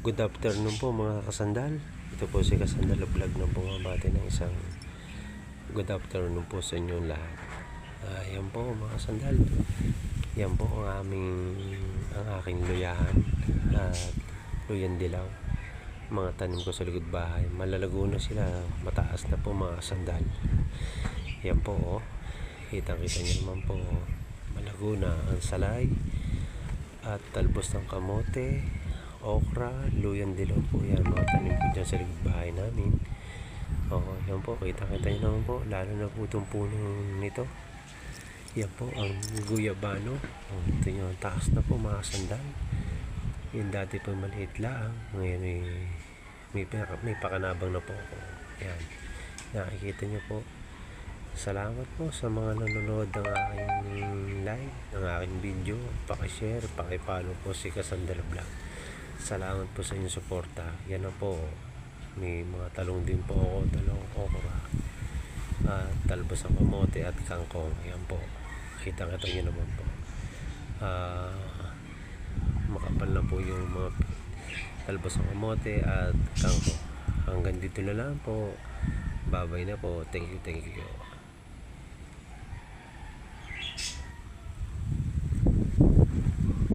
Good afternoon po mga kasandal. Ito po si Kasandal Vlog na bumabati ng isang good afternoon po sa inyong lahat. Yan po mga kasandal. Yan po ang aking luyahan at luyan dilaw. Mga tanim ko sa likod bahay. Malalago na sila. Mataas na po mga kasandal. Yan po oh. Kitang-kita nyo naman po. Malago na ang salay at talbos ng kamote, okra, luyan dilaw po yan, mga tanim po dyan sa likod bahay namin. Yan po, kita-kita nyo naman po, lalo na po itong puno nito. Yan po ang guyabano. Ito nyo, taas na po mga sandal. Yung dati po maliit lang, ngayon may pakanabang na po ako. Yan, nakikita nyo po. Salamat po sa mga nanonood ng aking live, ng aking video. Pakishare, pakipollow po si Kasandal Vlog. Salamat po sa inyong suporta. Yan na po. May mga talong din po ako, talong okra, talbos ng kamote at kangkong. Yan po. Kita-kita nyo naman po. Makapal na po yung mga talbos ng kamote at kangkong. Hanggang dito na lang po. Babay na po. Thank you.